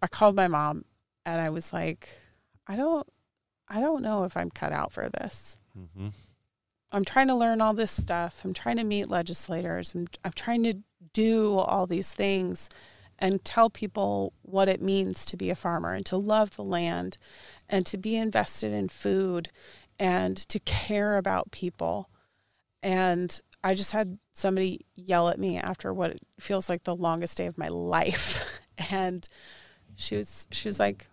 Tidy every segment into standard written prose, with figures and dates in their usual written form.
I called my mom and I was like, I don't know if I'm cut out for this. Mm-hmm. I'm trying to learn all this stuff. I'm trying to meet legislators. I'm trying to do all these things and tell people what it means to be a farmer and to love the land and to be invested in food and to care about people. And I just had somebody yell at me after what feels like the longest day of my life. And she was like,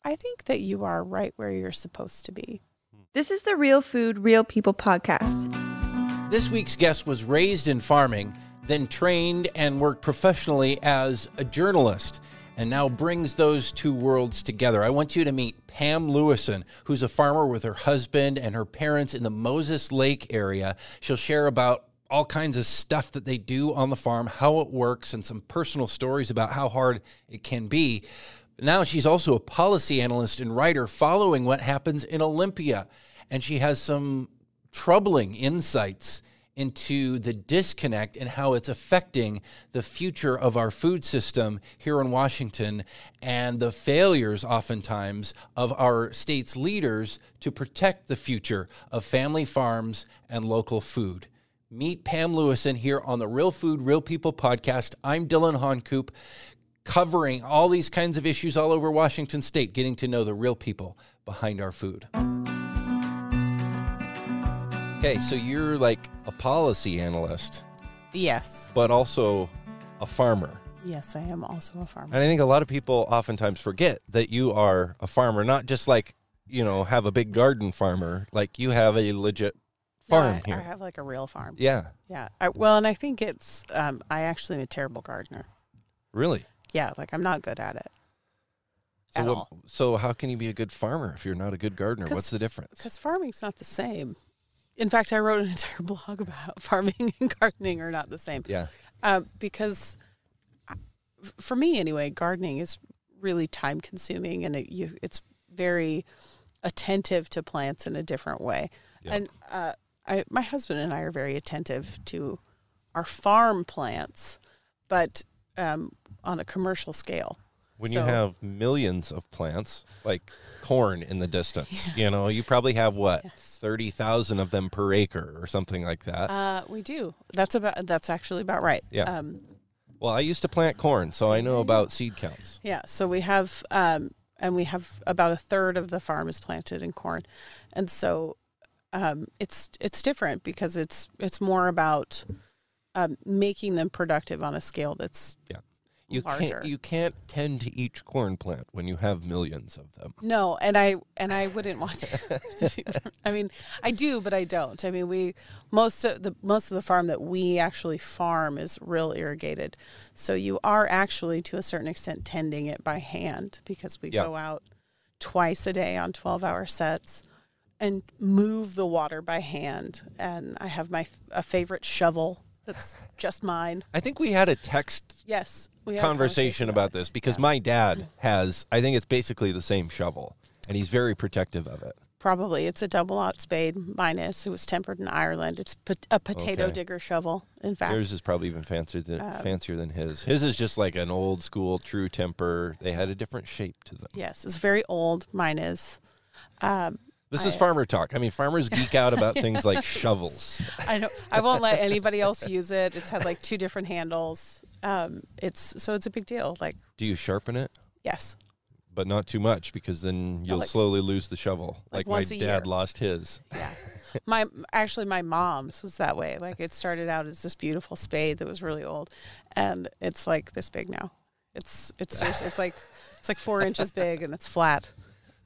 I think that you are right where you're supposed to be. This is the Real Food, Real People podcast. This week's guest was raised in farming, then trained and worked professionally as a journalist, and now brings those two worlds together. I want you to meet Pam Lewison, who's a farmer with her husband and her parents in the Moses Lake area. She'll share about all kinds of stuff that they do on the farm, how it works, and some personal stories about how hard it can be. Now she's also a policy analyst and writer following what happens in Olympia. And she has some troubling insights into the disconnect and how it's affecting the future of our food system here in Washington and the failures oftentimes of our state's leaders to protect the future of family farms and local food. Meet Pam Lewison here on the Real Food, Real People podcast. I'm Dylan Honcoop, covering all these kinds of issues all over Washington state, getting to know the real people behind our food. Okay, so you're like a policy analyst. Yes. But also a farmer. Yes, I am also a farmer. And I think a lot of people oftentimes forget that you are a farmer, not just like, have a big garden farmer. Like you have a legit farm here. I have like a real farm. Yeah. Yeah. And I think it's, I actually am a terrible gardener. Really? Yeah, like I'm not good at it at all. So how can you be a good farmer if you're not a good gardener? What's the difference? Because farming's not the same. In fact, I wrote an entire blog about farming and gardening are not the same. Yeah. Because for me anyway, gardening is really time consuming and it's very attentive to plants in a different way. Yep. And my husband and I are very attentive to our farm plants, but on a commercial scale. When you have millions of plants, like corn in the distance, yes. You probably have what, yes. 30,000 of them per acre or something like that. We do. That's actually about right. Yeah. Well, I used to plant corn, so I know about seed counts. Yeah. So we have, and we have about a third of the farm is planted in corn, and so it's different because it's more about making them productive on a scale that's larger. You can't tend to each corn plant when you have millions of them. No, and I wouldn't want to. I mean, I do, but I don't. I mean, most of the farm that we actually farm is real irrigated, so you are actually to a certain extent tending it by hand because we go out twice a day on 12-hour sets and move the water by hand. And I have a favorite shovel. That's just mine. I think we had a text conversation about this because my dad has, I think it's basically the same shovel, and he's very protective of it. Probably. It's a double-aught spade. Mine is. It was tempered in Ireland. It's a potato digger shovel, in fact. Yours is probably even fancier than his. His is just like an old-school true temper. They had a different shape to them. Yes, it's very old. Mine is. This is farmer talk. I mean, farmers geek out about things like shovels. I know. I won't let anybody else use it. It's had like 2 different handles. It's a big deal. Like, do you sharpen it? Yes. But not too much because then you'll slowly lose the shovel. Like my dad lost his. Yeah. My mom's was that way. Like it started out as this beautiful spade that was really old, and it's like this big now. It's like 4 inches big and it's flat.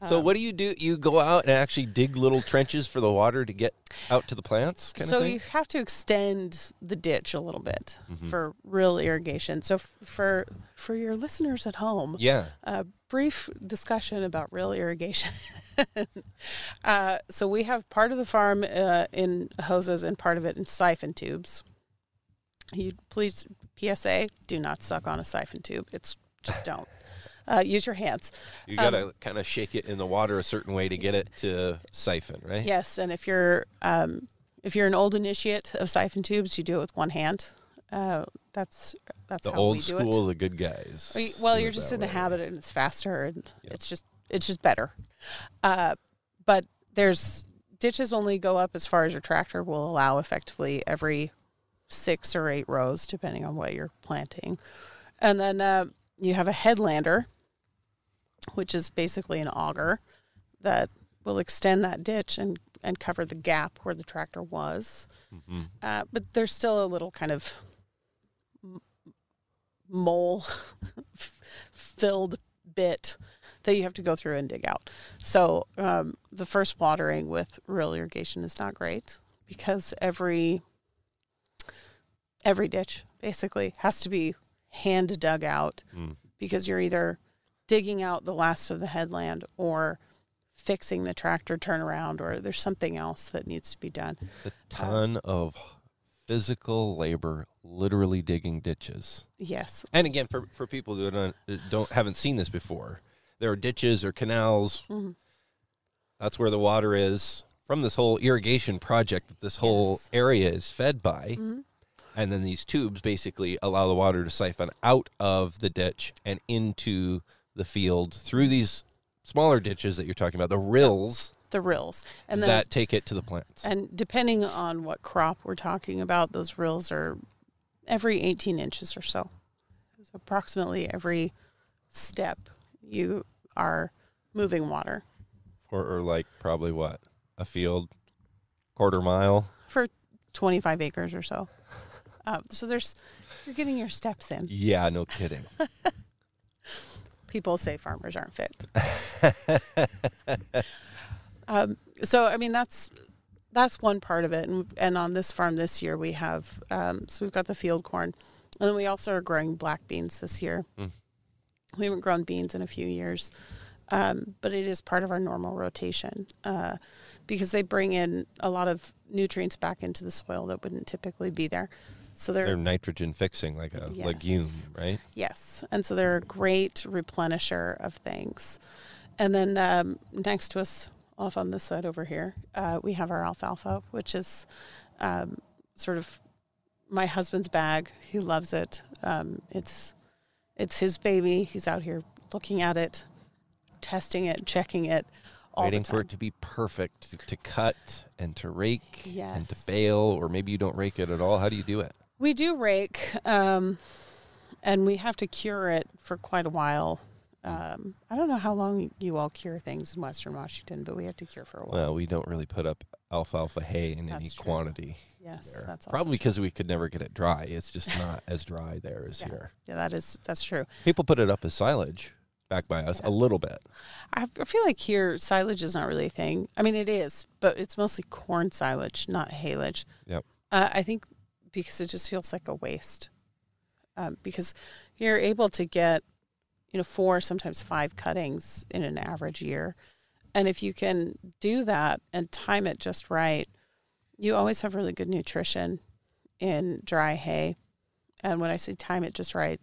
So what do? You go out and actually dig little trenches for the water to get out to the plants? So you have to extend the ditch a little bit for real irrigation. So for your listeners at home, a brief discussion about real irrigation. So we have part of the farm in hoses and part of it in siphon tubes. Please, PSA, do not suck on a siphon tube. Just don't. Use your hands. You got to kind of shake it in the water a certain way to get it to siphon, right? Yes, and if you're an old initiate of siphon tubes, you do it with one hand. That's The how old we do school, it. the good guys. Well, do you're it just that in the way. habit, and it's faster, and it's just better. But there's ditches only go up as far as your tractor will allow, effectively every 6 or 8 rows, depending on what you're planting. And then you have a headlander, which is basically an auger that will extend that ditch and cover the gap where the tractor was. Mm-hmm. But there's still a little kind of mole filled bit that you have to go through and dig out. So the first watering with real irrigation is not great, because every ditch basically has to be hand dug out, because you're either digging out the last of the headland or fixing the tractor turnaround, or there's something else that needs to be done. A ton of physical labor, literally digging ditches. Yes. And again, for people who haven't seen this before, there are ditches or canals. Mm-hmm. That's where the water is from this whole irrigation project that this whole area is fed by. Mm-hmm. And then these tubes basically allow the water to siphon out of the ditch and into the field through these smaller ditches that you're talking about, the rills. The rills. And then, that take it to the plants. and depending on what crop we're talking about, those rills are every 18 inches or so. So approximately every step you are moving water Or like probably what? A field, quarter mile? for 25 acres or so. So you're getting your steps in. Yeah, no kidding. People say farmers aren't fit. So I mean that's one part of it, and on this farm this year we have so we've got the field corn, and then we also are growing black beans this year. We haven't grown beans in a few years, but it is part of our normal rotation because they bring in a lot of nutrients back into the soil that wouldn't typically be there. So They're nitrogen fixing, like a legume, right? Yes, and so they're a great replenisher of things. And then next to us, off on this side over here, we have our alfalfa, which is sort of my husband's bag. He loves it. It's his baby. He's out here looking at it, testing it, checking it, all Waiting the time. for it to be perfect to cut and to rake and to Yes. bale, or maybe you don't rake it at all. How do you do it? We do rake, and we have to cure it for quite a while. I don't know how long you all cure things in Western Washington, but we have to cure for a while. Well, we don't really put up alfalfa hay in any That's true. quantity. Yes, there. that's also Probably because we could never get it dry. It's just not as dry there as Yeah. here. Yeah, that's true. People put it up as silage back by us a little bit. I feel like here silage is not really a thing. I mean, it is, but it's mostly corn silage, not haylage. Yep. I think because it just feels like a waste. Because you're able to get, 4, sometimes 5 cuttings in an average year. And if you can do that and time it just right, you always have really good nutrition in dry hay. And when I say time it just right,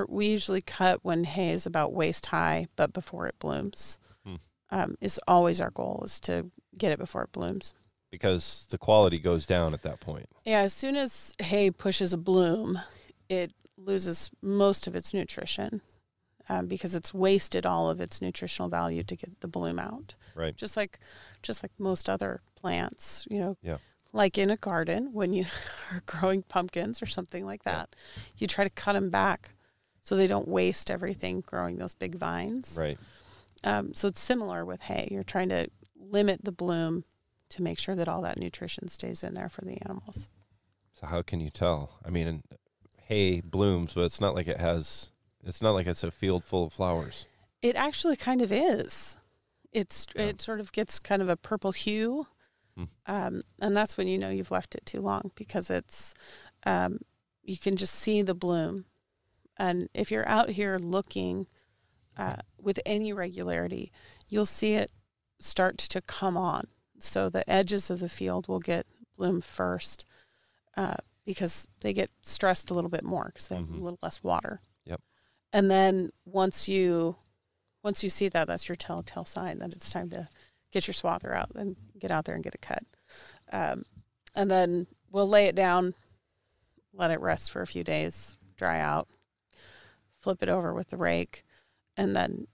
we usually cut when hay is about waist high, but before it blooms. Is always our goal, is to get it before it blooms. Because the quality goes down at that point. Yeah, as soon as hay pushes a bloom, it loses most of its nutrition because it's wasted all of its nutritional value to get the bloom out. Right. Just like most other plants, Yeah. like in a garden when you are growing pumpkins or something like that, you try to cut them back so they don't waste everything growing those big vines. Right. So it's similar with hay. You're trying to limit the bloom to make sure that all that nutrition stays in there for the animals. So how can you tell? I mean, hay blooms, but it's not like it's a field full of flowers. It actually kind of is. It sort of gets kind of a purple hue, and that's when you've left it too long, because it's you can just see the bloom. And if you're out here looking with any regularity, you'll see it start to come on. So the edges of the field will get bloom first because they get stressed a little bit more because they have a little less water. Yep. And then once you see that, that's your telltale sign that it's time to get your swather out and get out there and get it cut. And then we'll lay it down let it rest for a few days, dry out, flip it over with the rake, and then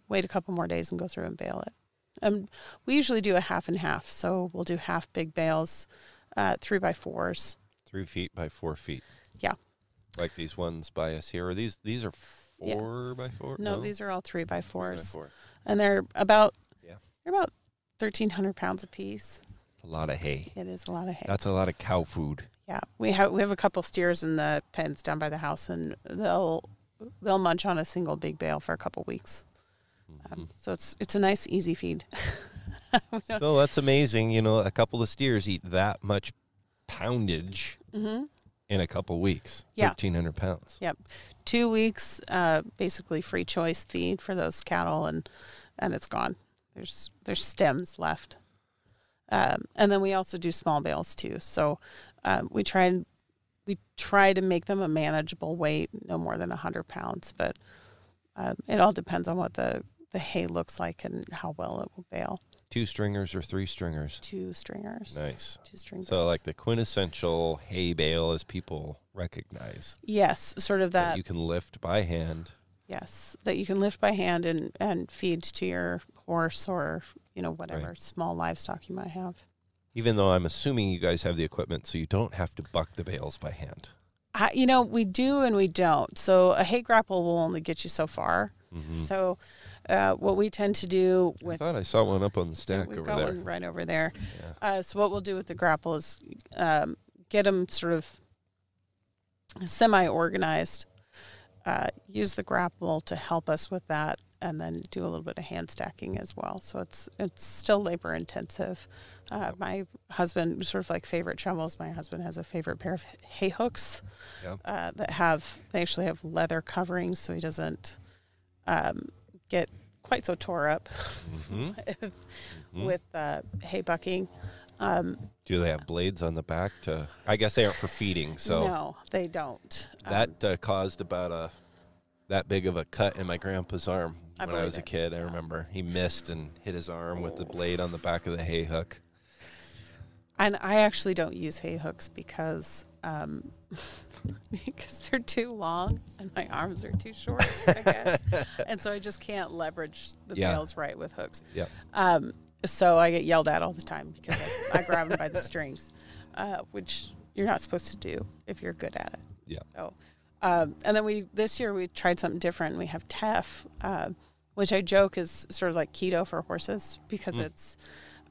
wait a couple more days and go through and bale it. We usually do a half and half, so we'll do half big bales, 3x4s. 3 feet by 4 feet. Yeah. Like these ones by us here. Are these are 4x4? No, these are all 3x4s. 3x4. And they're about 1,300 pounds a piece. A lot of hay. It is a lot of hay. That's a lot of cow food. Yeah, we have a couple steers in the pens down by the house, and they'll munch on a single big bale for a couple weeks. So it's a nice easy feed. So that's amazing. You know, a couple of steers eat that much poundage in a couple weeks. Yeah. 1,300 pounds. Yep, 2 weeks, basically free choice feed for those cattle, and it's gone. There's stems left, and then we also do small bales too. So we try to make them a manageable weight, no more than 100 pounds. But it all depends on what the hay looks like and how well it will bale. 2 stringers or 3 stringers? 2 stringers. Nice. 2 stringers. So like the quintessential hay bale, as people recognize. Yes, sort of that. You can lift by hand. Yes, that you can lift by hand and feed to your horse or whatever small livestock you might have. Even though I'm assuming you guys have the equipment, so you don't have to buck the bales by hand. We do and we don't. So a hay grapple will only get you so far. So what we tend to do I thought I saw one up on the stack we've over got there. one right over there. Yeah. So what we'll do with the grapple is get them sort of semi-organized, use the grapple to help us with that, and then do a little bit of hand stacking as well. So it's still labor intensive. My husband, sort of like favorite shovels, my husband has a favorite pair of hay hooks that they actually have leather coverings, so he doesn't get quite so tore up with hay bucking. Do they have blades on the back to? I guess they aren't for feeding. So no, they don't. That caused about that big of a cut in my grandpa's arm when I was a kid. I remember he missed and hit his arm with the blade on the back of the hay hook. And I actually don't use hay hooks because they're too long and my arms are too short, I guess. And so I just can't leverage the bales right with hooks. Yeah. So I get yelled at all the time because I grab them by the strings, which you're not supposed to do if you're good at it. Yeah. So, and then this year we tried something different. We have teff, which I joke is sort of like keto for horses because it's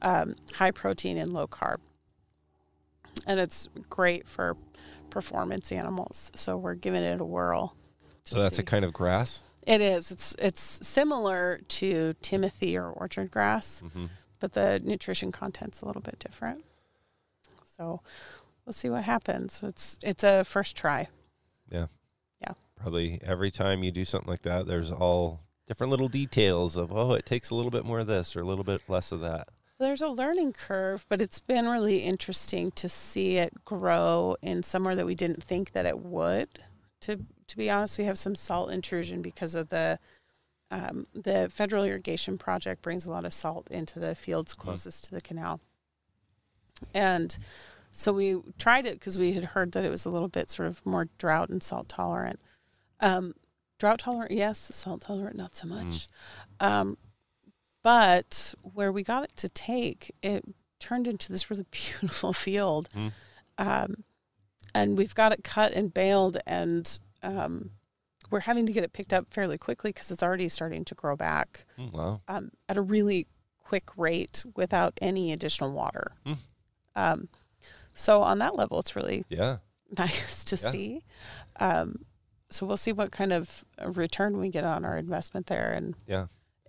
high protein and low carb. And it's great for performance animals. So we're giving it a whirl. So that's a kind of grass? It is. It's similar to Timothy or orchard grass, but the nutrition content's a little bit different. So we'll see what happens. It's a first try. Yeah. Yeah. Probably every time you do something like that, there's all different little details of, it takes a little bit more of this or a little bit less of that. There's a learning curve, but it's been really interesting to see it grow in somewhere that we didn't think that it would. To be honest, we have some salt intrusion because of the federal irrigation project brings a lot of salt into the fields closest to the canal. And so we tried it because we had heard that it was a little bit sort of more drought and salt tolerant. Drought tolerant, yes. Salt tolerant, not so much. But where we got it to take, it turned into this really beautiful field. And we've got it cut and baled, and we're having to get it picked up fairly quickly because it's already starting to grow back at a really quick rate without any additional water. So on that level, it's really nice to see. So we'll see what kind of return we get on our investment there. And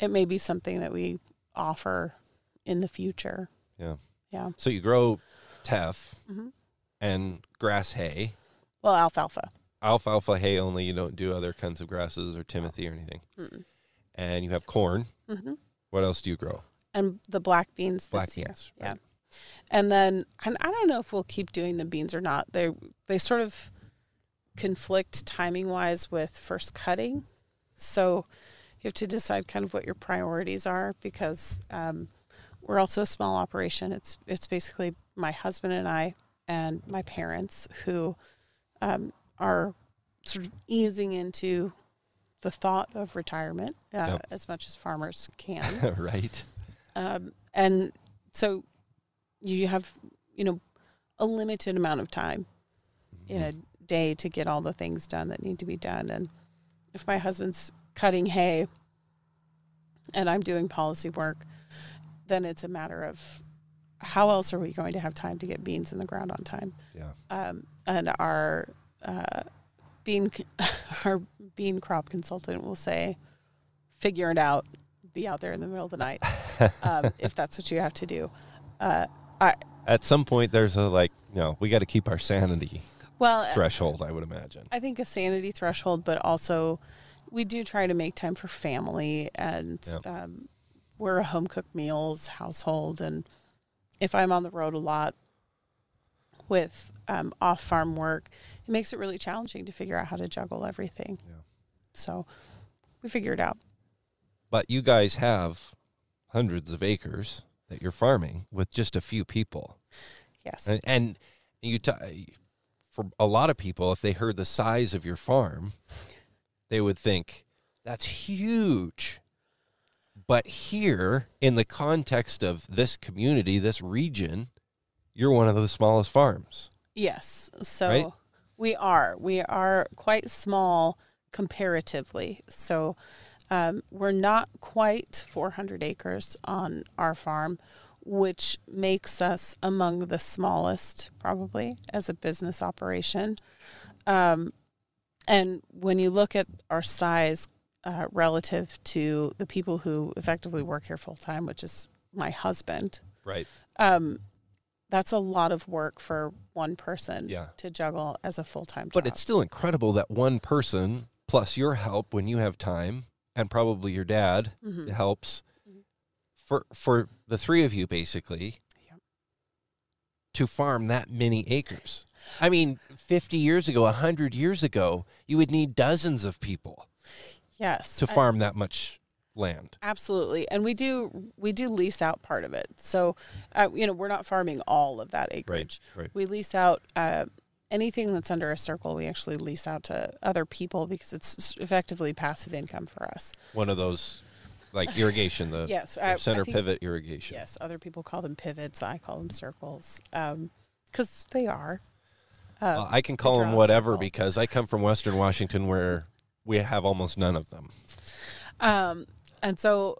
it may be something that we offer in the future. Yeah. Yeah. So you grow teff and grass hay. Well, alfalfa. Alfalfa hay only. You don't do other kinds of grasses or Timothy or anything. And you have corn. What else do you grow? And the black beans this year. Right. Yeah. And then, and I don't know if we'll keep doing the beans or not. They sort of conflict timing-wise with first cutting. So you have to decide kind of what your priorities are because we're also a small operation. It's basically my husband and I and my parents who are sort of easing into the thought of retirement as much as farmers can. Right. And so you have, a limited amount of time in a day to get all the things done that need to be done. And if my husband's cutting hay and I'm doing policy work, then it's a matter of how else are we going to have time to get beans in the ground on time? Yeah. And our bean crop consultant will say, figure it out, be out there in the middle of the night, if that's what you have to do. At some point, there's we got to keep our sanity threshold, I would imagine. I think a sanity threshold, but also we do try to make time for family, and we're a home-cooked meals household. And if I'm on the road a lot with off-farm work, it makes it really challenging to figure out how to juggle everything. Yeah. So we figure it out. But you guys have hundreds of acres that you're farming with just a few people. Yes. And for a lot of people, if they heard the size of your farm, they would think, that's huge. But here, in the context of this community, this region, you're one of the smallest farms. Yes. So right? We are quite small comparatively. So we're not quite 400 acres on our farm, which makes us among the smallest probably as a business operation. And when you look at our size relative to the people who effectively work here full time, which is my husband, right? That's a lot of work for one person to juggle as a full-time job. But it's still incredible that one person plus your help when you have time, and probably your dad helps, for the three of you basically to farm that many acres. I mean, 50 years ago, 100 years ago, you would need dozens of people to farm that much land. Absolutely. And we do lease out part of it. So, we're not farming all of that acreage. Right. We lease out anything that's under a circle. We actually lease out to other people because it's effectively passive income for us. One of those, like irrigation, the center pivot irrigation. Yes. Other people call them pivots. I call them circles because they are. I can call them whatever because I come from Western Washington where we have almost none of them. And so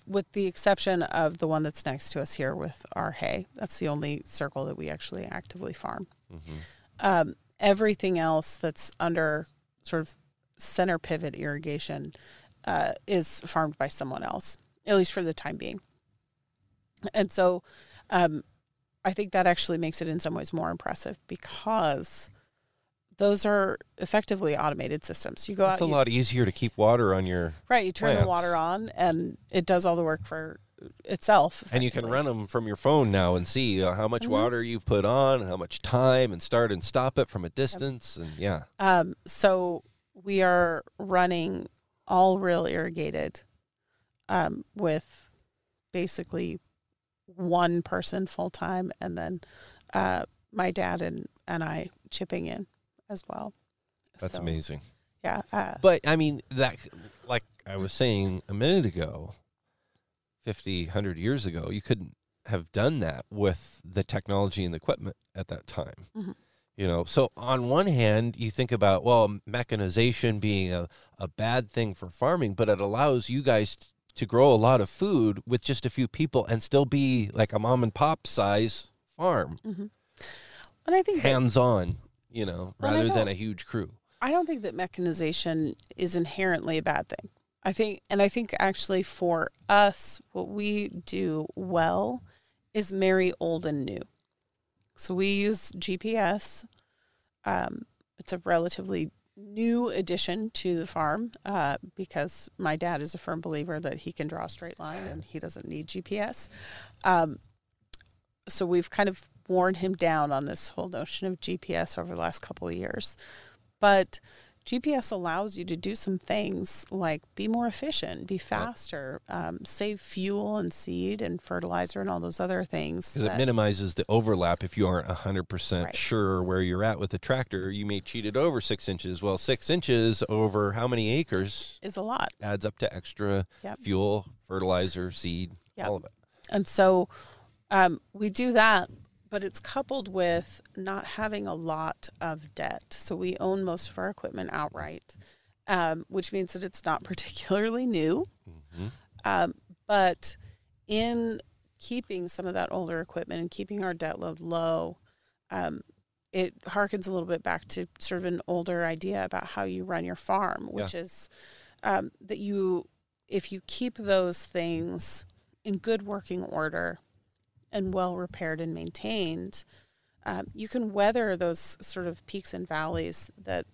with the exception of the one that's next to us here with our hay, that's the only circle that we actually actively farm. Mm-hmm. Everything else that's under sort of center pivot irrigation is farmed by someone else, at least for the time being. And so I think that actually makes it in some ways more impressive because those are effectively automated systems. You go out. It's a lot easier to keep water on your You turn the water on, and it does all the work for itself. And you can run them from your phone now and see how much water you've put on, how much time, and start and stop it from a distance. And so we are running all real irrigated with basically one person full time, and then my dad and I chipping in as well. That's amazing. Yeah. But I mean, that, like I was saying a minute ago, 50, 100 years ago, you couldn't have done that with the technology and the equipment at that time. Mm-hmm. So on one hand, you think about, mechanization being a bad thing for farming, but it allows you guys to grow a lot of food with just a few people and still be like a mom and pop size farm. Mm-hmm. And I think hands-on. Rather than a huge crew. I don't think that mechanization is inherently a bad thing. I think actually for us, what we do well is marry old and new. So we use GPS. It's a relatively new addition to the farm because my dad is a firm believer that he can draw a straight line and he doesn't need GPS. So we've kind of worn him down on this whole notion of GPS over the last couple of years. But GPS allows you to do some things like be more efficient, be faster, save fuel and seed and fertilizer and all those other things. Because it minimizes the overlap. If you aren't 100% Right. sure where you're at with the tractor, you may cheat it over 6 inches. Well, 6 inches over how many acres is a lot. adds up to extra Yep. fuel, fertilizer, seed, Yep. all of it. And so we do that, but it's coupled with not having a lot of debt. So we own most of our equipment outright, which means that it's not particularly new. Mm-hmm. But in keeping some of that older equipment and keeping our debt load low, it harkens a little bit back to sort of an older idea about how you run your farm, which is that if you keep those things in good working order and well repaired and maintained, you can weather those sort of peaks and valleys that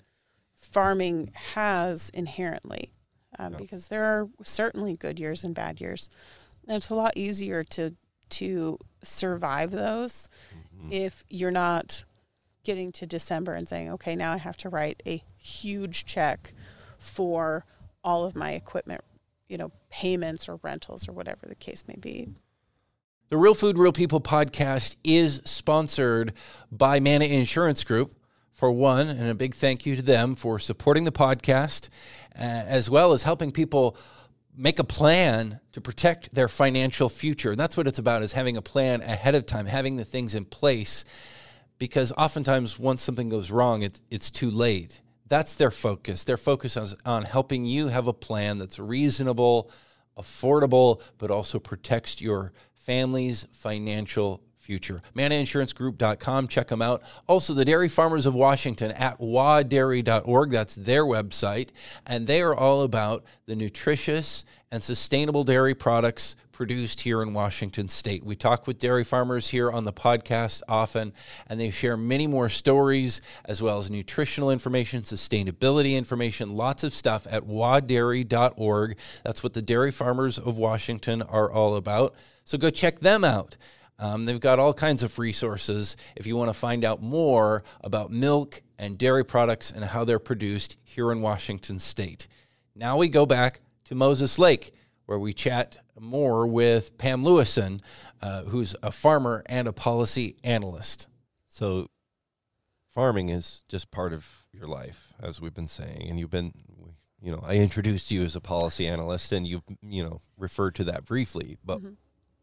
farming has inherently, because there are certainly good years and bad years. And it's a lot easier to survive those if you're not getting to December and saying, okay, now I have to write a huge check for all of my equipment, payments or rentals or whatever the case may be. The Real Food, Real People podcast is sponsored by Mana Insurance Group, for one, and a big thank you to them for supporting the podcast, as well as helping people make a plan to protect their financial future. And that's what it's about, is having a plan ahead of time, having the things in place, because oftentimes once something goes wrong, it's too late. That's their focus. Their focus is on helping you have a plan that's reasonable, affordable, but also protects your family's financial future. ManaInsuranceGroup.com. Check them out. Also, the Dairy Farmers of Washington at wadairy.org. That's their website. And they are all about the nutritious and sustainable dairy products produced here in Washington State. We talk with dairy farmers here on the podcast often, and they share many more stories as well as nutritional information, sustainability information, lots of stuff at wadairy.org. That's what the Dairy Farmers of Washington are all about. So go check them out. They've got all kinds of resources if you want to find out more about milk and dairy products and how they're produced here in Washington State. Now we go back to Moses Lake, where we chat more with Pam Lewison, who's a farmer and a policy analyst. So farming is just part of your life, as we've been saying, and you've been, I introduced you as a policy analyst, and you've, referred to that briefly, but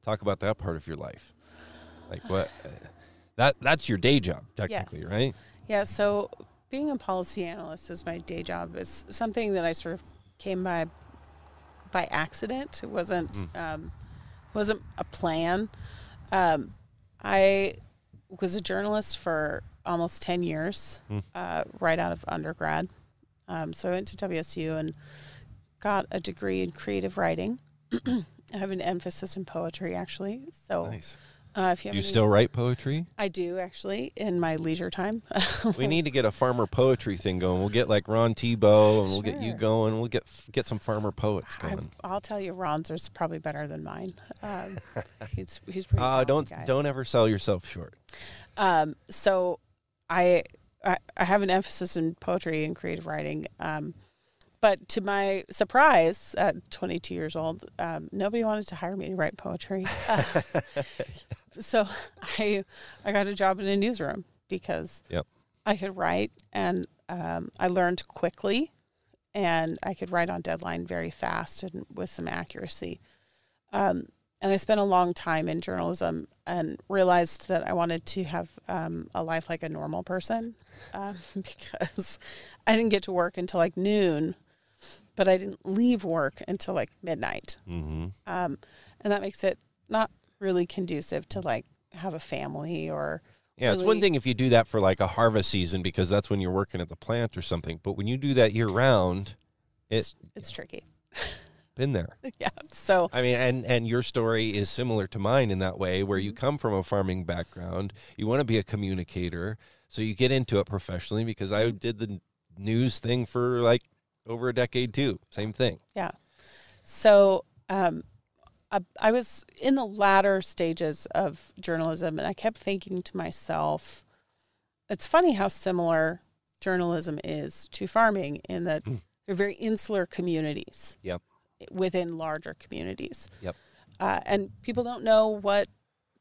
talk about that part of your life. Like what, that's your day job, technically, Yes. right? Yeah, so being a policy analyst as my day job is something that I sort of came by accident. It wasn't a plan. I was a journalist for almost 10 years, right out of undergrad. So I went to WSU and got a degree in creative writing. I have an emphasis in poetry, actually. So Nice. If you Do you have any- still write poetry? I do, actually, in my leisure time. We need to get a farmer poetry thing going. We'll get like Ron Tebow, and we'll get you Sure. going. We'll get some farmer poets going. I'll tell you, Ron's is probably better than mine. He's pretty talented guy. Don't ever sell yourself short. So I have an emphasis in poetry and creative writing. But to my surprise, at 22 years old, nobody wanted to hire me to write poetry. So I got a job in a newsroom because I could write, and I learned quickly, and I could write on deadline very fast and with some accuracy. And I spent a long time in journalism and realized that I wanted to have a life like a normal person, because I didn't get to work until like noon, but I didn't leave work until like midnight. Mm-hmm. And that makes it not really conducive to like have a family or. Yeah, it's one thing if you do that for like a harvest season because that's when you're working at the plant or something. But when you do that year round, It's tricky. Been there. Yeah. So I mean, and your story is similar to mine in that way, where you come from a farming background, you want to be a communicator, so you get into it professionally. Because I did the news thing for like over a decade too. Same thing. Yeah. So I was in the latter stages of journalism, and I kept thinking to myself, it's funny how similar journalism is to farming, in that they're very insular communities. Yep. Within larger communities. Yep. And people don't know what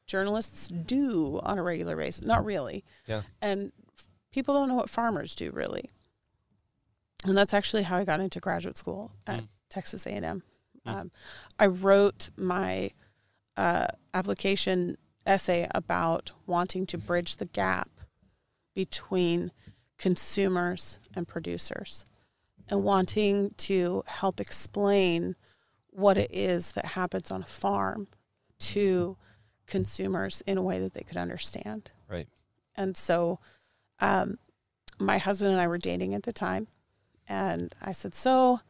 journalists do on a regular basis. Not really. Yeah. And people don't know what farmers do, really. And that's actually how I got into graduate school at Texas A&M. I wrote my application essay about wanting to bridge the gap between consumers and producers, and wanting to help explain what it is that happens on a farm to consumers in a way that they could understand. Right. And so my husband and I were dating at the time, and I said, so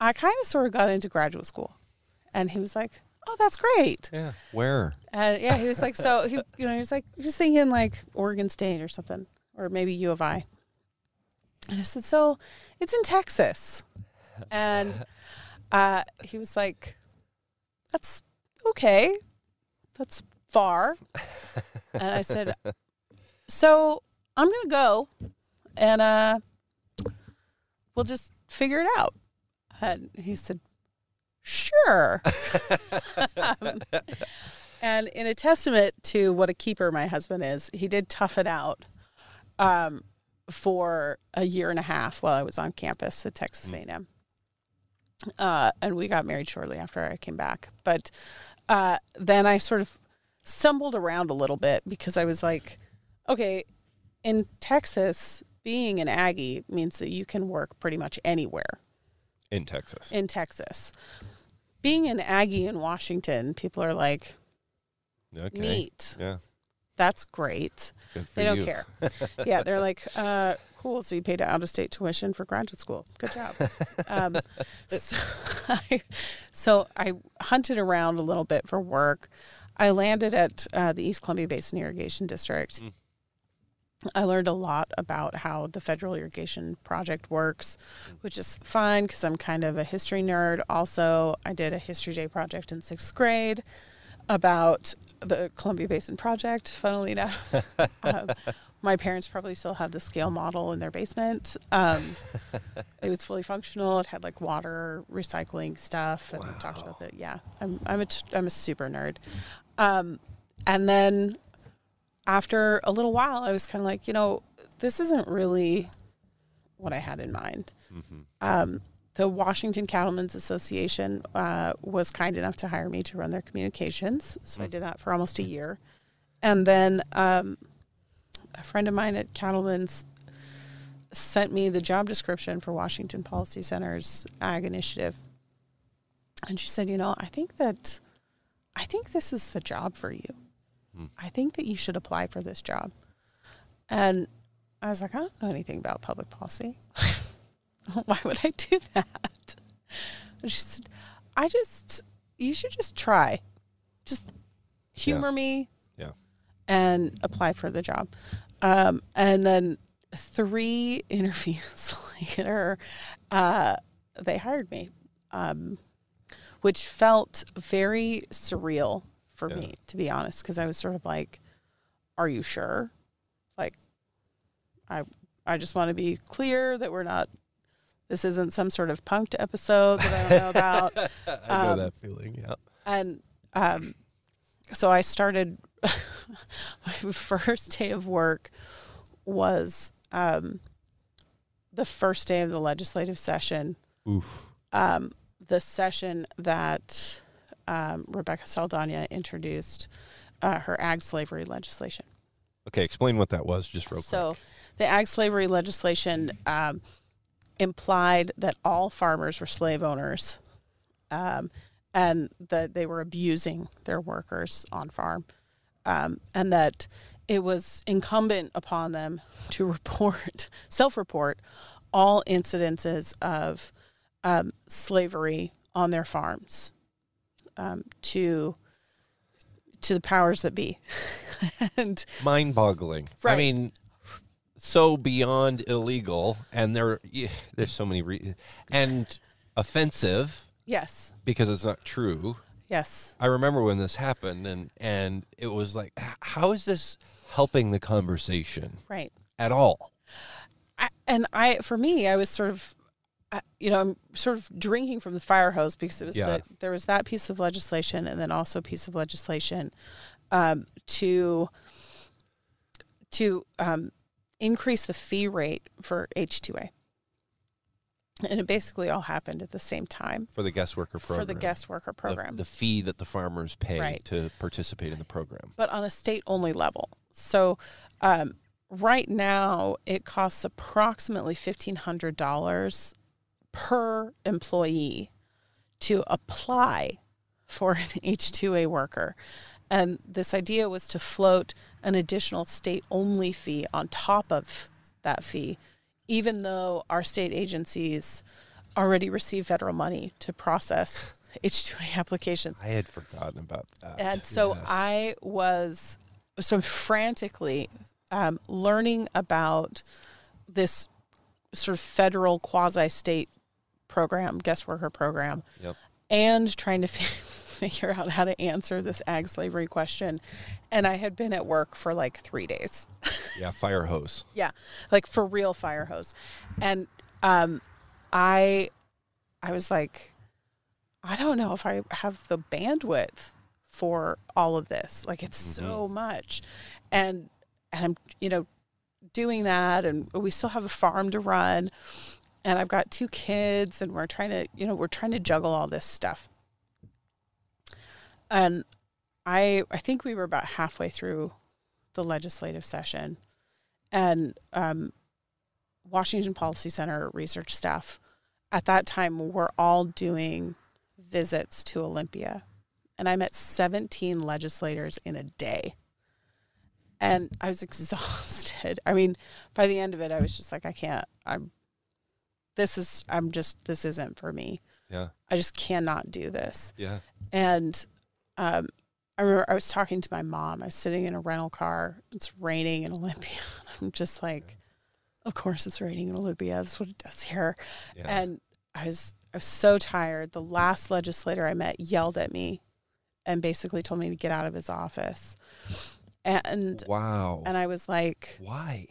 I kind of sort of got into graduate school. And he was like, oh, that's great. Yeah. Where? And yeah, he was like, so he was like, he was thinking like Oregon State or something, or maybe U of I. And I said, so it's in Texas. And he was like, that's okay. That's far. And I said, so I'm going to go and we'll just figure it out. And he said, sure. And in a testament to what a keeper my husband is, he did tough it out for a year and a half while I was on campus at Texas A&M. And we got married shortly after I came back. But then I sort of stumbled around a little bit because I was like, okay, in Texas, being an Aggie means that you can work pretty much anywhere. In Texas. In Texas. Being an Aggie in Washington, people are like, okay. Neat. Yeah. That's great. Good for They don't you. care. Yeah, they're like, cool. So you paid out-of-state tuition for graduate school. Good job. So I hunted around a little bit for work. I landed at the East Columbia Basin Irrigation District. I learned a lot about how the federal irrigation project works, which is fun because I'm kind of a history nerd. Also, I did a History Day project in 6th grade about the Columbia Basin Project, funnily enough. My parents probably still have the scale model in their basement. It was fully functional. It had like water recycling stuff, and we talked about that. Yeah, I'm a super nerd. And then after a little while, I was kind of like, this isn't really what I had in mind. The Washington Cattlemen's Association was kind enough to hire me to run their communications. So I did that for almost a year. And then a friend of mine at Cattlemen's sent me the job description for Washington Policy Center's Ag Initiative. And she said, I think this is the job for you. I think that you should apply for this job. And I was like, I don't know anything about public policy. Why would I do that? And she said, you should just try. Just humor me. Yeah. And apply for the job. And then 3 interviews later, they hired me, which felt very surreal for me, to be honest, because I was sort of like, are you sure? Like, I just want to be clear that this isn't some sort of punked episode that I don't know about. I know that feeling, yeah. And so I started, my first day of work was the first day of the legislative session. Oof. The session that Rebecca Saldana introduced her ag slavery legislation. Okay, explain what that was just real quick. So the ag slavery legislation implied that all farmers were slave owners and that they were abusing their workers on farm, and that it was incumbent upon them to self-report all incidences of slavery on their farms to the powers that be. And mind-boggling. Right. I mean, so beyond illegal, and there's so many and offensive. Yes. Because it's not true. Yes. I remember when this happened, and it was like, how is this helping the conversation? Right. At all? And for me, I was sort of, I'm sort of drinking from the fire hose, because it was there was that piece of legislation, and then also a piece of legislation to increase the fee rate for H-2A. And it basically all happened at the same time. For the guest worker program. For the guest worker program. The fee that the farmers pay Right. to participate in the program. But on a state-only level. So right now, it costs approximately $1,500 per employee to apply for an H-2A worker. And this idea was to float an additional state-only fee on top of that fee, even though our state agencies already receive federal money to process H-2A applications. I had forgotten about that. And so Yes. I was frantically learning about this sort of federal quasi-state program, guest worker program, Yep. and trying to figure out how to answer this ag slavery question. And I had been at work for like 3 days. Yeah, fire hose. Yeah, like for real fire hose. And I was like, I don't know if I have the bandwidth for all of this. Like, it's so much. And I'm, doing that, and we still have a farm to run, and I've got 2 kids, and we're trying to juggle all this stuff. And I think we were about halfway through the legislative session, and Washington Policy Center research staff at that time were all doing visits to Olympia, and I met 17 legislators in a day, and I was exhausted. I mean, by the end of it, I was just like, this isn't for me. Yeah. I just cannot do this. Yeah. And I remember I was talking to my mom. I was sitting in a rental car. It's raining in Olympia. I'm just like, of course it's raining in Olympia. That's what it does here. Yeah. And I was so tired. The last legislator I met yelled at me and basically told me to get out of his office. And wow. And I was like, why?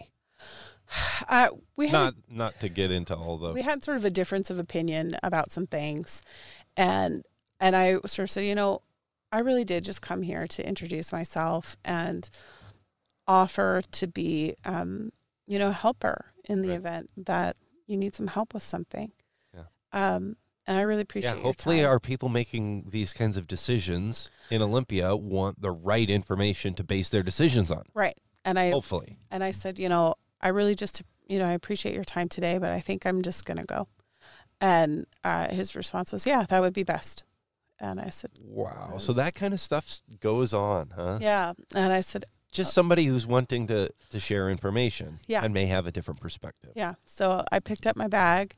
We had Not to get into all the. We had sort of a difference of opinion about some things, and I sort of said, I really did just come here to introduce myself and offer to be, a helper in the event that you need some help with something. Yeah. And I really appreciate your hopefully time. our people making these kinds of decisions in Olympia want the right information to base their decisions on. Right. And Hopefully. And I said, I really just, I appreciate your time today, but I think I'm just going to go. And his response was, yeah, that would be best. And I said, wow. So that kind of stuff goes on, huh? Yeah. And I said, Just somebody who's wanting to share information Yeah. and may have a different perspective. yeah. So I picked up my bag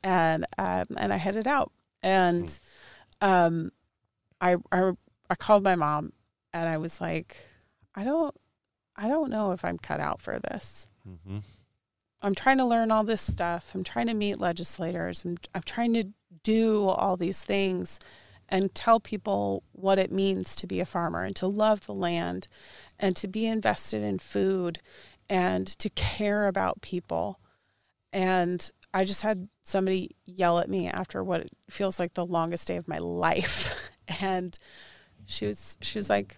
and I headed out. And I called my mom, and I was like, I don't know if I'm cut out for this. Mm-hmm. I'm trying to learn all this stuff. I'm trying to meet legislators. I'm trying to do all these things and tell people what it means to be a farmer and to love the land and to be invested in food and to care about people. And I just had somebody yell at me after what feels like the longest day of my life. And she was like,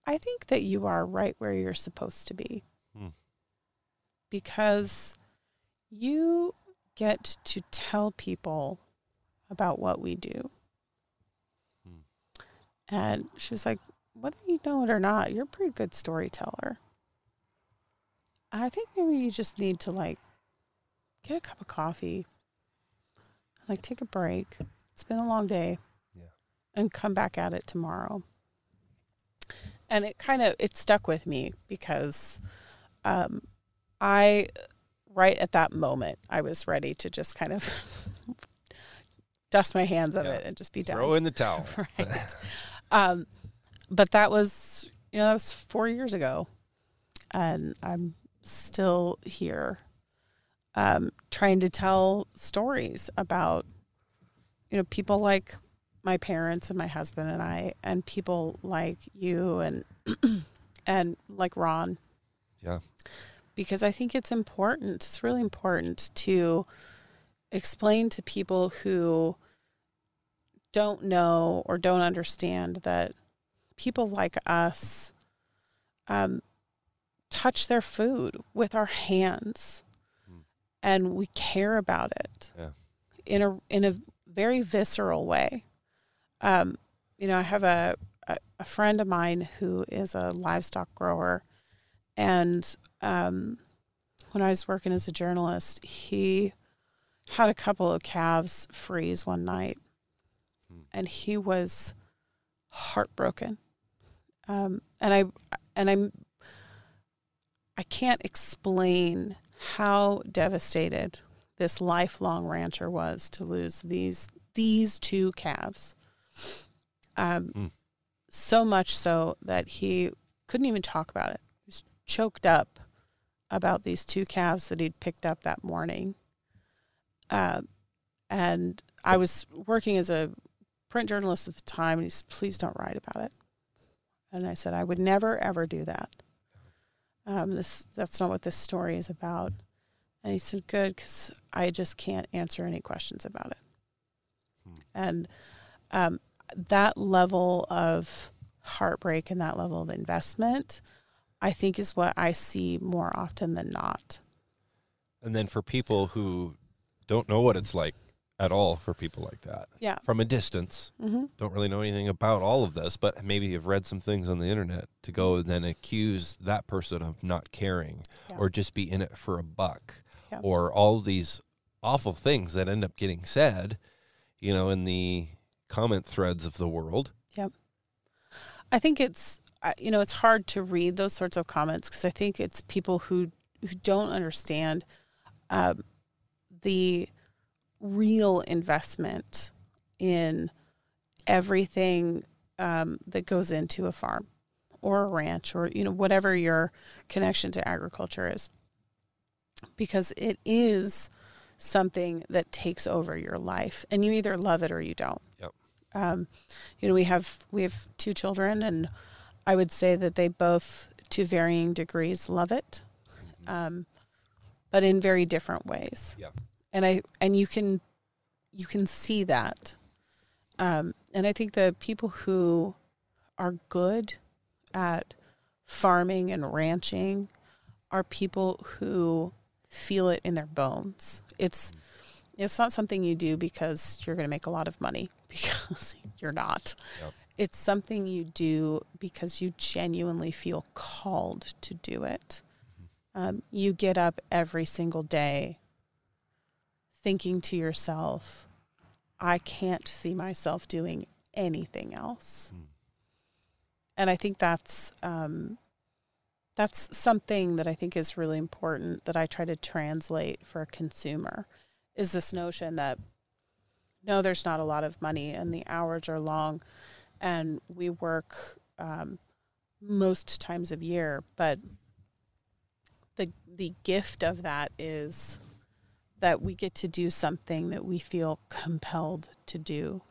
I think that you are right where you're supposed to be. Because you get to tell people about what we do. And she was like, whether you know it or not, you're a pretty good storyteller. I think maybe you just need to get a cup of coffee, take a break. It's been a long day. Yeah. And come back at it tomorrow. And it stuck with me because right at that moment, I was ready to just kind of dust my hands of it and just be done. Throw in the towel. Right. But that was 4 years ago, and I'm still here trying to tell stories about, people like my parents and my husband and I, and people like you and like Ron. Yeah. because I think it's important. It's really important to explain to people who don't know or don't understand that people like us touch their food with our hands, and we care about it in a very visceral way. You know, I have a friend of mine who is a livestock grower, and when I was working as a journalist, he had a couple of calves freeze one night, and he was heartbroken. And I can't explain how devastated this lifelong rancher was to lose these two calves. So much so that he couldn't even talk about it. He was choked up about these two calves that he'd picked up that morning. And I was working as a print journalist at the time, and he said, "Please don't write about it." And I said, "I would never, ever do that. That's not what this story is about." And he said, "Good, because I just can't answer any questions about it." And that level of heartbreak and that level of investment, I think, is what I see more often than not. And then for people who don't know what it's like at all, for people like that, from a distance, don't really know anything about all of this, but maybe you've read some things on the internet, to go and then accuse that person of not caring or just be in it for a buck or all these awful things that end up getting said, you know, in the comment threads of the world. Yep. I think it's, you know, it's hard to read those sorts of comments, because I think it's people who don't understand the real investment in everything that goes into a farm or a ranch, or, you know, whatever your connection to agriculture is, because it is something that takes over your life, and you either love it or you don't. Yep. You know, we have two children, and I would say that they both, to varying degrees, love it, but in very different ways. Yeah. And you can see that. And I think the people who are good at farming and ranching are people who feel it in their bones. It's not something you do because you're going to make a lot of money, because you're not. Yep. It's something you do because you genuinely feel called to do it. You get up every single day thinking to yourself, I can't see myself doing anything else. And I think that's something that I think is really important, that I try to translate for a consumer, is this notion that, no, there's not a lot of money, and the hours are long, and we work most times of year, but the gift of that is that we get to do something that we feel compelled to do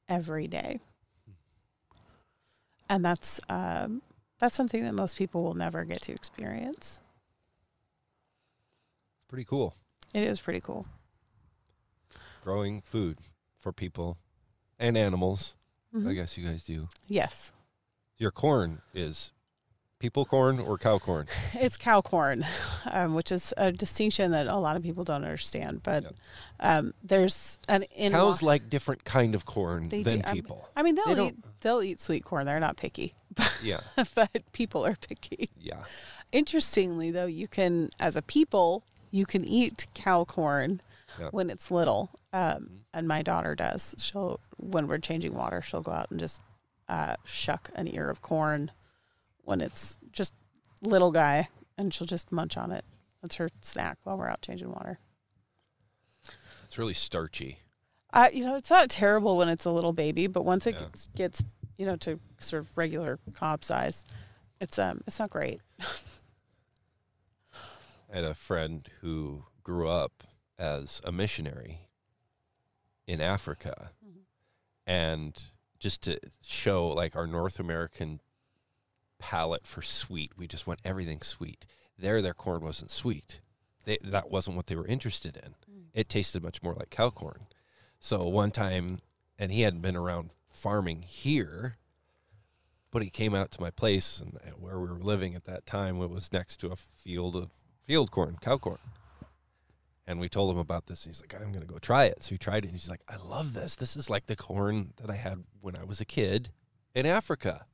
every day. And that's something that most people will never get to experience. Pretty cool. It is pretty cool. Growing food for people and animals. I guess you guys do. Yes. Your corn is people corn or cow corn? It's cow corn, which is a distinction that a lot of people don't understand. But there's an cows like different kind of corn than people. I mean, they'll eat sweet corn. They're not picky. Yeah, but people are picky. Yeah. Interestingly, though, you can, as a people, you can eat cow corn when it's little. And my daughter does. When we're changing water, she'll go out and just shuck an ear of corn when it's just little guy, and she'll just munch on it. That's her snack while we're out changing water. It's really starchy. It's not terrible when it's a little baby, but once it gets, to sort of regular cob size, it's not great. I had a friend who grew up as a missionary in Africa, and just to show like our North American palate for sweet, we just want everything sweet. their corn wasn't sweet. That wasn't what they were interested in. It tasted much more like cow corn. So one time, and he hadn't been around farming here, but he came out to my place, and where we were living at that time, it was next to a field of field corn, cow corn. And we told him about this, and he's like, I'm going to go try it. So he tried it, and he's like, I love this. This is like the corn that I had when I was a kid in Africa.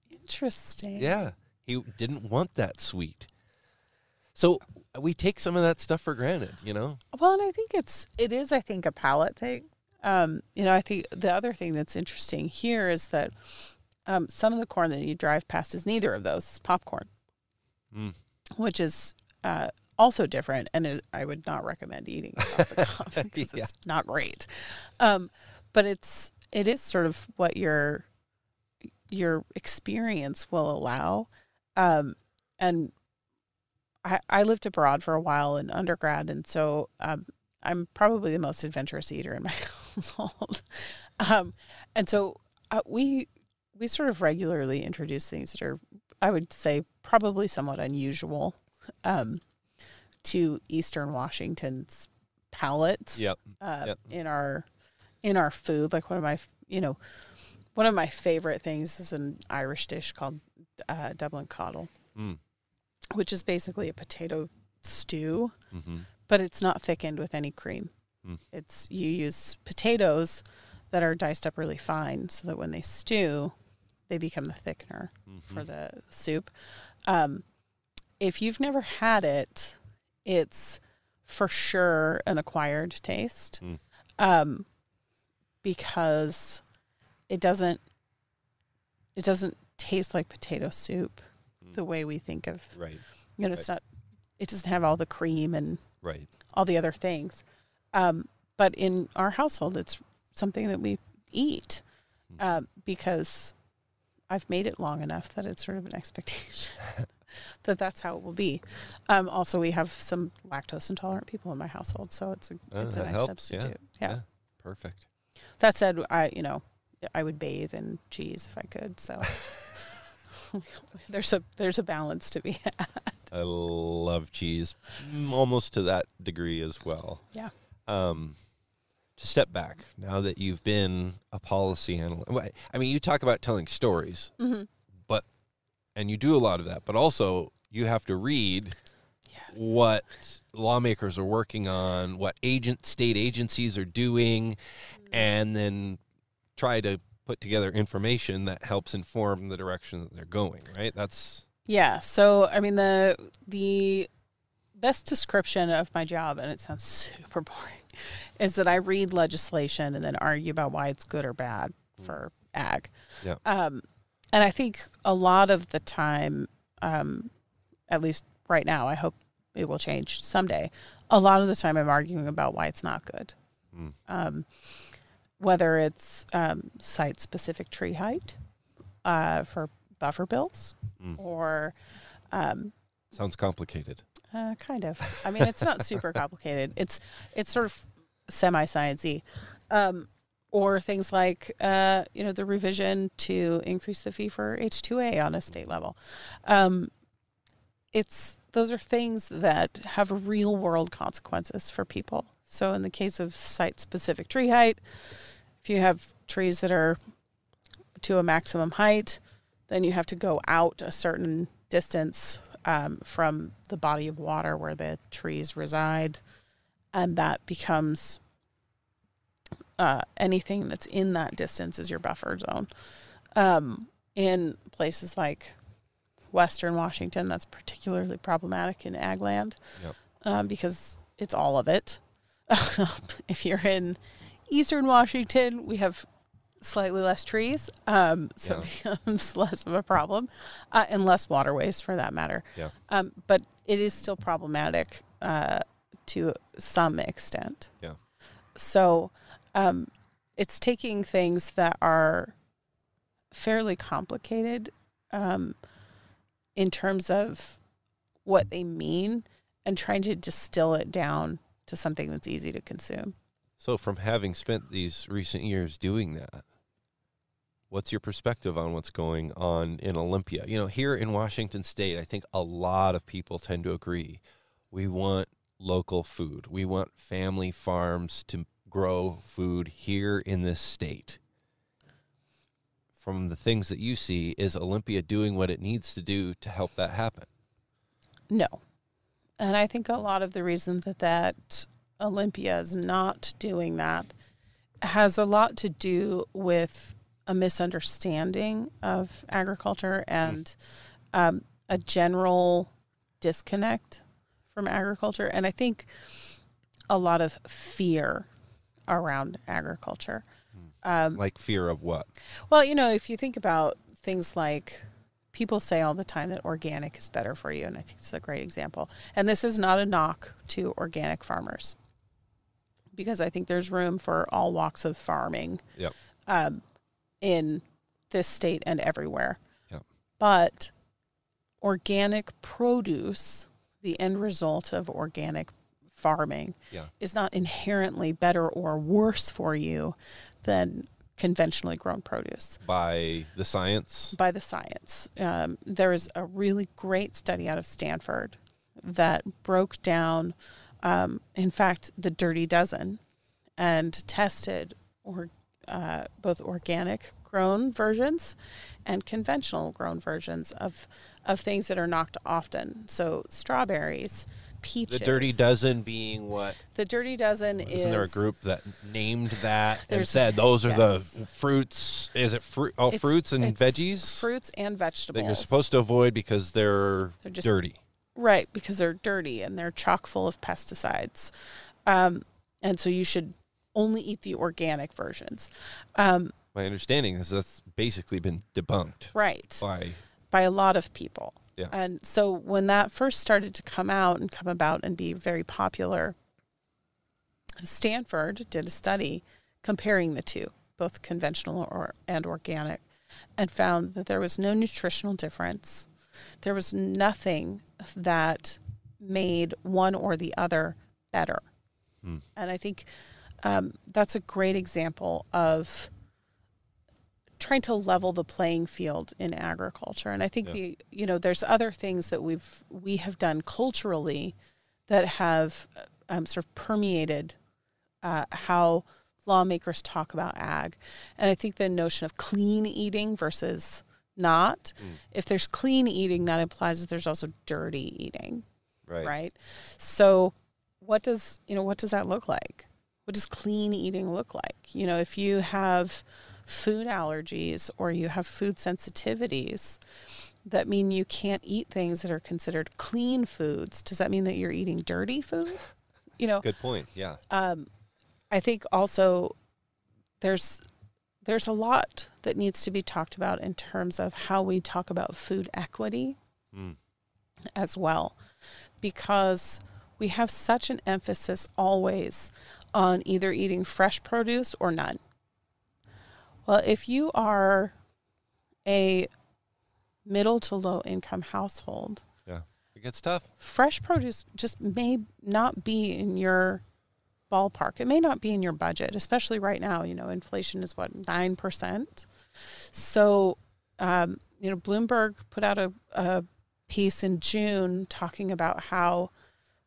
Interesting. Yeah. He didn't want that sweet. So we take some of that stuff for granted, you know? Well, and I think it is a palate thing. I think the other thing that's interesting here is that some of the corn that you drive past is neither of those. It's popcorn, which is also different, and I would not recommend eating it off the cup because it's not great. But it is sort of what your experience will allow. And I lived abroad for a while in undergrad, and so I'm probably the most adventurous eater in my household. And so we sort of regularly introduce things that are, I would say, probably somewhat unusual to Eastern Washington's palate. In our food. Like one of my favorite things is an Irish dish called Dublin Coddle, which is basically a potato stew, but it's not thickened with any cream. You use potatoes that are diced up really fine so that when they stew, they become the thickener for the soup. If you've never had it, it's for sure an acquired taste, because it doesn't taste like potato soup the way we think of. Right. It's not. It doesn't have all the cream and right. all the other things. But in our household, it's something that we eat because I've made it long enough that it's sort of an expectation that that's how it will be. Also, we have some lactose intolerant people in my household, so it's a nice helps. substitute. Yeah. Perfect. That said, I would bathe in cheese if I could. So there's a balance to be had. I love cheese, almost to that degree as well. Yeah. To step back, now that you've been a policy analyst, I mean, you talk about telling stories, and you do a lot of that, but also you have to read what lawmakers are working on, what state agencies are doing, and then try to put together information that helps inform the direction that they're going, right? Yeah. So, I mean, the best description of my job, and it sounds super boring, is that I read legislation and then argue about why it's good or bad for ag. Yeah. And I think a lot of the time, at least right now, I hope it will change someday, a lot of the time I'm arguing about why it's not good. Whether it's site-specific tree height for buffer bills or... Sounds complicated. Kind of. I mean, it's not super complicated. It's sort of semi-sciencey. Or things like, the revision to increase the fee for H2A on a state level. Those are things that have real world consequences for people. So in the case of site-specific tree height, if you have trees that are to a maximum height, then you have to go out a certain distance from the body of water where the trees reside, and that becomes anything that's in that distance is your buffer zone. In places like Western Washington, that's particularly problematic in ag land because it's all of it. If you're in Eastern Washington, we have slightly less trees, so it becomes less of a problem, and less waterways for that matter. But it is still problematic to some extent. So it's taking things that are fairly complicated in terms of what they mean and trying to distill it down to something that's easy to consume. So from having spent these recent years doing that, What's your perspective on what's going on in Olympia? Here in Washington State, I think a lot of people tend to agree. We want local food. We want family farms to grow food here in this state. From the things that you see, is Olympia doing what it needs to do to help that happen? No. And I think a lot of the reason that Olympia is not doing that has a lot to do with a misunderstanding of agriculture and a general disconnect from agriculture. And I think a lot of fear around agriculture. Like fear of what? Well, if you think about things like people say all the time that organic is better for you, and I think it's a great example. And this is not a knock to organic farmers, because I think there's room for all walks of farming in this state and everywhere. Yep. But organic produce, the end result of organic farming, is not inherently better or worse for you than conventionally grown produce. By the science? By the science. There is a really great study out of Stanford that broke down, in fact, the Dirty Dozen, and tested both organic grown versions and conventional grown versions of things that are knocked often. So strawberries, peaches. The Dirty Dozen being what? The Dirty Dozen is... Isn't there a group that named that and said those are the fruits? Is it fruit? Oh, fruits and veggies? Fruits and vegetables. That you're supposed to avoid because they're just dirty. Right, because they're dirty and they're chock full of pesticides. And so you should only eat the organic versions. My understanding is that's basically been debunked. Right. By a lot of people. Yeah. And so when that first started to come about and be very popular, Stanford did a study comparing the two, both conventional and organic, and found that there was no nutritional difference. There was nothing that made one or the other better. And I think that's a great example of trying to level the playing field in agriculture. And I think there's other things that we have done culturally that have sort of permeated how lawmakers talk about ag. And I think the notion of clean eating versus not. If there's clean eating, that implies that there's also dirty eating. Right? So what does that look like? What does clean eating look like? If you have food allergies or you have food sensitivities that mean you can't eat things that are considered clean foods. Does that mean that you're eating dirty food? Good point. Yeah. I think also there's a lot that needs to be talked about in terms of how we talk about food equity as well, because we have such an emphasis always on either eating fresh produce or none. Well, if you are a middle to low income household, it gets tough. Fresh produce just may not be in your ballpark. It may not be in your budget, especially right now. Inflation is 9%. So, Bloomberg put out a piece in June talking about how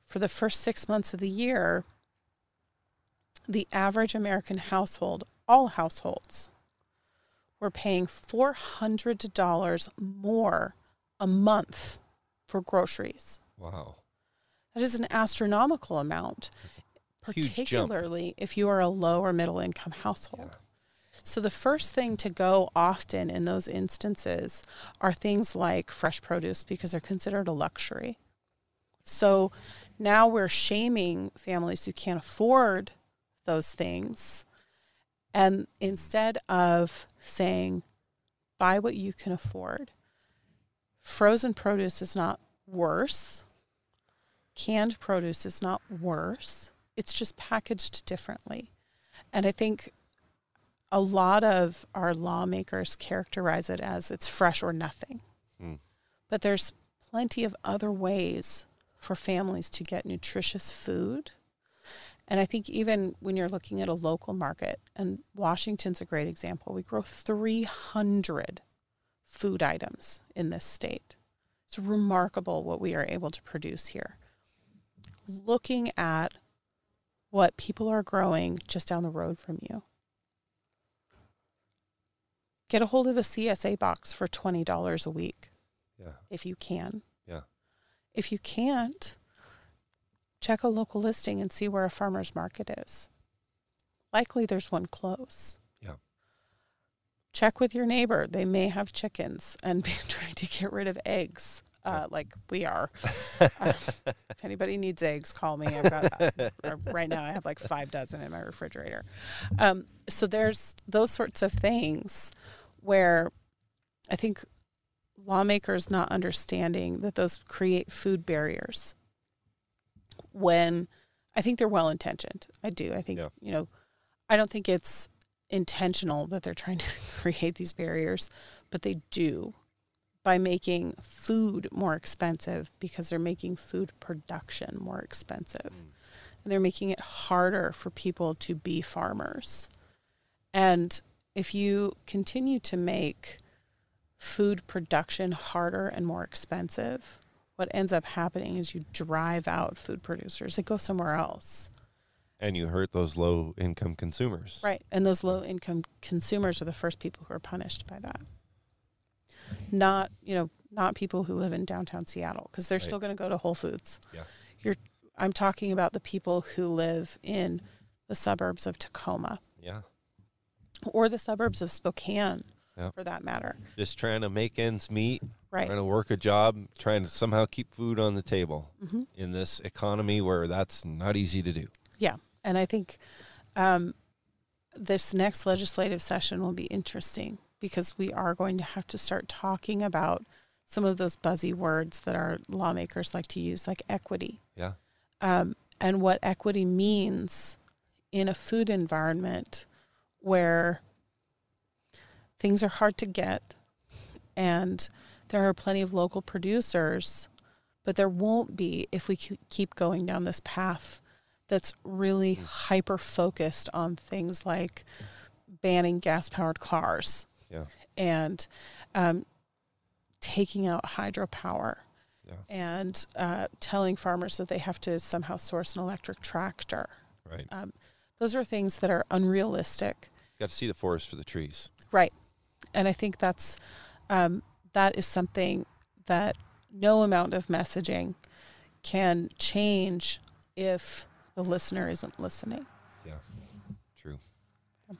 for the first 6 months of the year, the average American household, all households, were paying $400 more a month for groceries. Wow. That is an astronomical amount, particularly if you are a low or middle income household. Yeah. So the first thing to go often in those instances are things like fresh produce because they're considered a luxury. So now we're shaming families who can't afford those things. And instead of saying, buy what you can afford, frozen produce is not worse. Canned produce is not worse. It's just packaged differently. And I think a lot of our lawmakers characterize it as it's fresh or nothing. But there's plenty of other ways for families to get nutritious food. And I think even when you're looking at a local market, and Washington's a great example, we grow 300 food items in this state. It's remarkable what we are able to produce here. Looking at what people are growing just down the road from you. Get a hold of a CSA box for $20 a week. Yeah. If you can. Yeah. If you can't, check a local listing and see where a farmer's market is. Likely there's one close. Yeah. Check with your neighbor. They may have chickens and be trying to get rid of eggs, like we are. If anybody needs eggs, call me. I've got right now I have like 5 dozen in my refrigerator. So there's those sorts of things where I think lawmakers not understanding that those create food barriers. When I think they're well intentioned. I do. I think, I don't think it's intentional that they're trying to create these barriers, but they do by making food more expensive because they're making food production more expensive. And they're making it harder for people to be farmers. And if you continue to make food production harder and more expensive, what ends up happening is you drive out food producers. They go somewhere else. And you hurt those low-income consumers. Right. And those low-income consumers are the first people who are punished by that. Not people who live in downtown Seattle, because they're still going to go to Whole Foods. Yeah. I'm talking about the people who live in the suburbs of Tacoma. Yeah. Or the suburbs of Spokane, for that matter. Just trying to make ends meet. Right. Trying to work a job, trying to somehow keep food on the table in this economy where that's not easy to do. Yeah. And I think this next legislative session will be interesting because we are going to have to start talking about some of those buzzy words that our lawmakers like to use, like equity. Yeah. And what equity means in a food environment where things are hard to get and there are plenty of local producers, but there won't be if we keep going down this path that's really hyper-focused on things like banning gas-powered cars and taking out hydropower and telling farmers that they have to somehow source an electric tractor. Right. Those are things that are unrealistic. Got to see the forest for the trees. Right. And I think that's that is something that no amount of messaging can change if the listener isn't listening. Yeah, true. Well,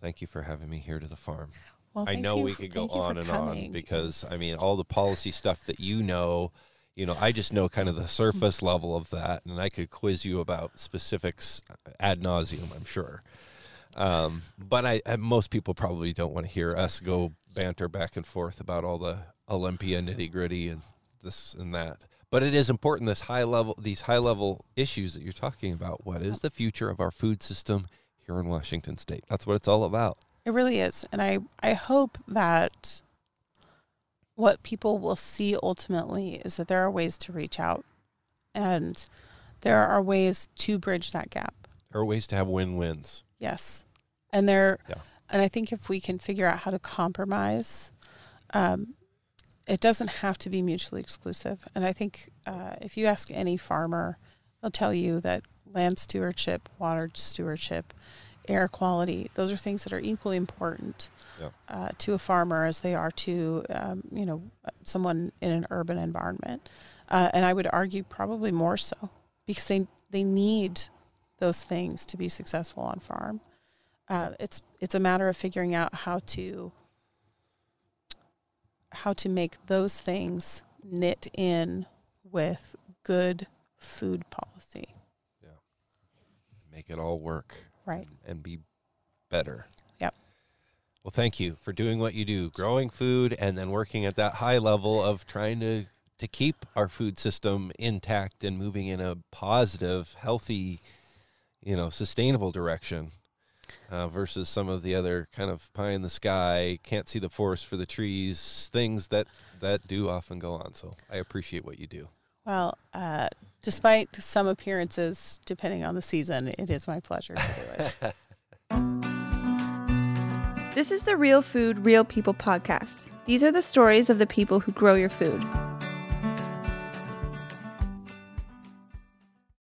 thank you for having me here to the farm. Well, I know we could go on and on because, I mean, all the policy stuff that I just know kind of the surface level of that, and I could quiz you about specifics ad nauseum, I'm sure. But most people probably don't want to hear us go banter back and forth about all the Olympia nitty-gritty and this and that. But it is important, these high-level issues that you're talking about. What is the future of our food system here in Washington State? That's what it's all about. It really is. And I hope that what people will see ultimately is that there are ways to reach out and there are ways to bridge that gap. There are ways to have win-wins. Yes. And and I think if we can figure out how to compromise, it doesn't have to be mutually exclusive. And I think if you ask any farmer, they'll tell you that land stewardship, water stewardship, air quality, those are things that are equally important to a farmer as they are to, someone in an urban environment. And I would argue probably more so because they need those things to be successful on farm. It's a matter of figuring out how to make those things knit in with good food policy. Yeah. Make it all work. Right. And be better. Yep. Well, thank you for doing what you do, growing food and then working at that high level of trying to keep our food system intact and moving in a positive, healthy, sustainable direction. Versus some of the other kind of pie in the sky, can't see the forest for the trees, things that do often go on. So I appreciate what you do. Well, despite some appearances, depending on the season, it is my pleasure to do it. This is the Real Food, Real People podcast. These are the stories of the people who grow your food.